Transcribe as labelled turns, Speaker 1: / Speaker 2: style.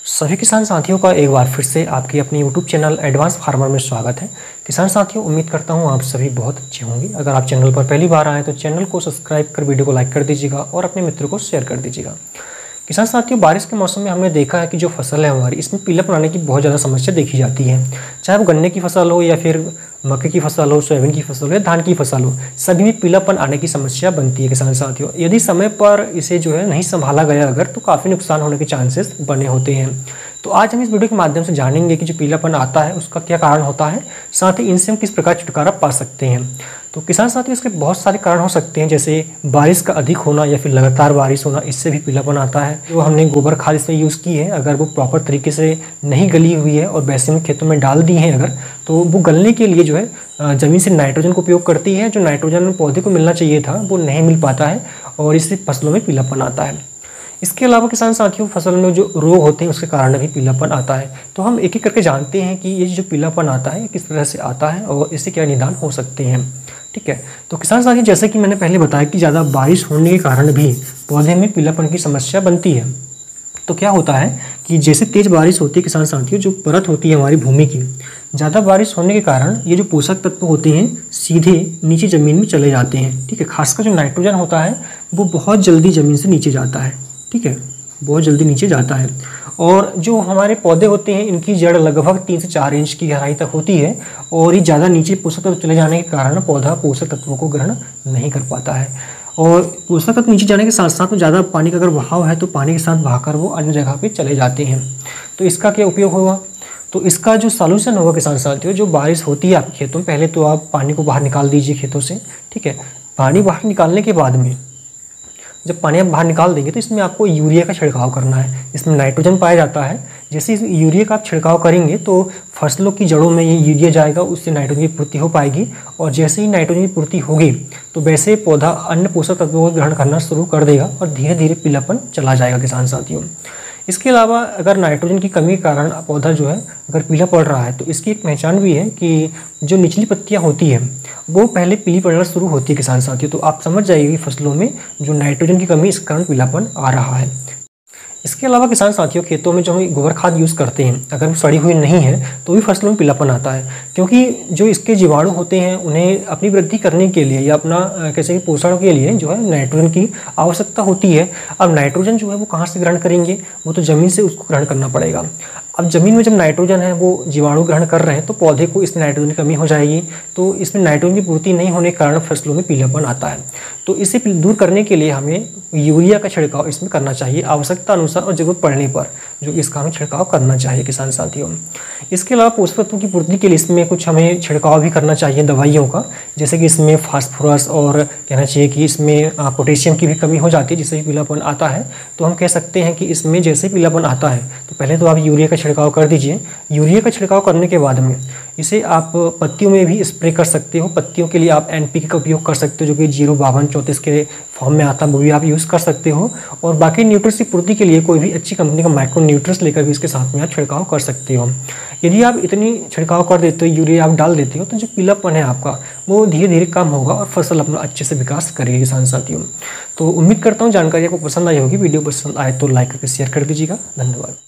Speaker 1: सभी किसान साथियों का एक बार फिर से आपके अपने YouTube चैनल एडवांस फार्मर में स्वागत है। किसान साथियों, उम्मीद करता हूं आप सभी बहुत अच्छे होंगे। अगर आप चैनल पर पहली बार आए तो चैनल को सब्सक्राइब कर वीडियो को लाइक कर दीजिएगा और अपने मित्रों को शेयर कर दीजिएगा। किसान साथियों, बारिश के मौसम में हमने देखा है कि जो फसल है हमारी, इसमें पीलापन आने की बहुत ज़्यादा समस्या देखी जाती है। चाहे वो गन्ने की फसल हो या फिर मक्के की फसल हो, सोयाबीन की फसल हो या धान की फसल हो, सभी में पीलापन आने की समस्या बनती है। किसान साथियों, यदि समय पर इसे जो है नहीं संभाला गया अगर, तो काफ़ी नुकसान होने के चांसेस बने होते हैं। तो आज हम इस वीडियो के माध्यम से जानेंगे कि जो पीलापन आता है उसका क्या कारण होता है, साथ ही इनसे हम किस प्रकार छुटकारा पा सकते हैं। तो किसान साथियों, इसके बहुत सारे कारण हो सकते हैं, जैसे बारिश का अधिक होना या फिर लगातार बारिश होना, इससे भी पीलापन आता है। जो हमने गोबर खाद इसमें यूज़ की है, अगर वो प्रॉपर तरीके से नहीं गली हुई है और वैसे में खेतों में डाल दी है अगर, तो वो गलने के लिए जो है ज़मीन से नाइट्रोजन का उपयोग करती है। जो नाइट्रोजन पौधे को मिलना चाहिए था वो नहीं मिल पाता है और इससे फसलों में पीलापन आता है। इसके अलावा किसान साथियों, फसल में जो रोग होते हैं उसके कारण भी पीलापन आता है। तो हम एक एक करके जानते हैं कि ये जो पीलापन आता है किस तरह से आता है और इससे क्या निदान हो सकते हैं। ठीक है, तो किसान साथियों, जैसे कि मैंने पहले बताया कि ज़्यादा बारिश होने के कारण भी पौधे में पीलापन की समस्या बनती है। तो क्या होता है कि जैसे तेज़ बारिश होती है किसान साथियों, जो परत होती है हमारी भूमि की, ज़्यादा बारिश होने के कारण ये जो पोषक तत्व होते हैं सीधे नीचे ज़मीन में चले जाते हैं। ठीक है, खासकर जो नाइट्रोजन होता है वो बहुत जल्दी ज़मीन से नीचे जाता है। ठीक है, बहुत जल्दी नीचे जाता है। और जो हमारे पौधे होते हैं इनकी जड़ लगभग 3 से 4 इंच की गहराई तक होती है और ये ज़्यादा नीचे पोषक तत्व चले जाने के कारण पौधा पोषक तत्वों को ग्रहण नहीं कर पाता है। और पोषक तत्व नीचे जाने के साथ साथ में ज़्यादा पानी का अगर बहाव है तो पानी के साथ बहाकर वो अन्य जगह पे चले जाते हैं। तो इसका क्या उपयोग होगा? तो इसका जो सॉल्यूशन होगा किसान साथियों, जो बारिश होती है आपके खेतों में, पहले तो आप पानी को बाहर निकाल दीजिए खेतों से। ठीक है, पानी बाहर निकालने के बाद में जब पानी आप बाहर निकाल देंगे तो इसमें आपको यूरिया का छिड़काव करना है। इसमें नाइट्रोजन पाया जाता है। जैसे इस यूरिया का आप छिड़काव करेंगे तो फसलों की जड़ों में ये यूरिया जाएगा, उससे नाइट्रोजन की पूर्ति हो पाएगी। और जैसे ही नाइट्रोजन की पूर्ति होगी तो वैसे पौधा अन्य पोषक तत्वों को ग्रहण करना शुरू कर देगा और धीरे धीरे पीलापन चला जाएगा किसान साथियों। इसके अलावा अगर नाइट्रोजन की कमी के कारण पौधा जो है अगर पीला पड़ रहा है तो इसकी एक पहचान भी है कि जो निचली पत्तियां होती हैं वो पहले पीली पड़ना शुरू होती है किसान साथियों। तो आप समझ जाइए कि फसलों में जो नाइट्रोजन की कमी इस कारण पीलापन आ रहा है। इसके अलावा किसान साथियों, खेतों में जो हम गोबर खाद यूज़ करते हैं अगर वो सड़ी हुई नहीं है तो भी फसलों में पीलापन आता है, क्योंकि जो इसके जीवाणु होते हैं उन्हें अपनी वृद्धि करने के लिए या अपना कैसे पोषण के लिए जो है नाइट्रोजन की आवश्यकता होती है। अब नाइट्रोजन जो है वो कहाँ से ग्रहण करेंगे? वो तो ज़मीन से उसको ग्रहण करना पड़ेगा। अब ज़मीन में जब नाइट्रोजन है वो जीवाणु ग्रहण कर रहे हैं तो पौधे को इस नाइट्रोजन की कमी हो जाएगी। तो इसमें नाइट्रोजन की पूर्ति नहीं होने के कारण फसलों में पीलापन आता है। तो इसे दूर करने के लिए हमें यूरिया का छिड़काव इसमें करना चाहिए आवश्यकता अनुसार और ज़रूरत पड़ने पर जो इसका हमें छिड़काव करना चाहिए किसान साथियों। इसके अलावा पोषक तत्वों की पूर्ति के लिए इसमें कुछ हमें छिड़काव भी करना चाहिए दवाइयों का, जैसे कि इसमें फास्फोरस और कहना चाहिए कि इसमें पोटेशियम की भी कमी हो जाती है जिससे पीलापन आता है। तो हम कह सकते हैं कि इसमें जैसे पीलापन आता है तो पहले तो आप यूरिया का छिड़काव कर दीजिए। यूरिया का छिड़काव करने के बाद में इसे आप पत्तियों में भी स्प्रे कर सकते हो। पत्तियों के लिए आप NPK का उपयोग कर सकते हो जो कि 05234 के फॉर्म में आता है, वो भी आप यूज़ कर सकते हो। और बाकी न्यूट्रिएंट्स की पूर्ति के लिए कोई भी अच्छी कंपनी का माइक्रो न्यूट्रिएंट्स लेकर भी इसके साथ में आप छिड़काव कर सकते हो। यदि आप इतनी छिड़काव कर देते हो, यूरिया आप डाल देते हो, तो जो पीलापन है आपका वो धीरे धीरे कम होगा और फसल अपना अच्छे से विकास करेगी किसान साथियों। तो उम्मीद करता हूँ जानकारी आपको पसंद आई होगी। वीडियो पसंद आए तो लाइक करके शेयर कर दीजिएगा। धन्यवाद।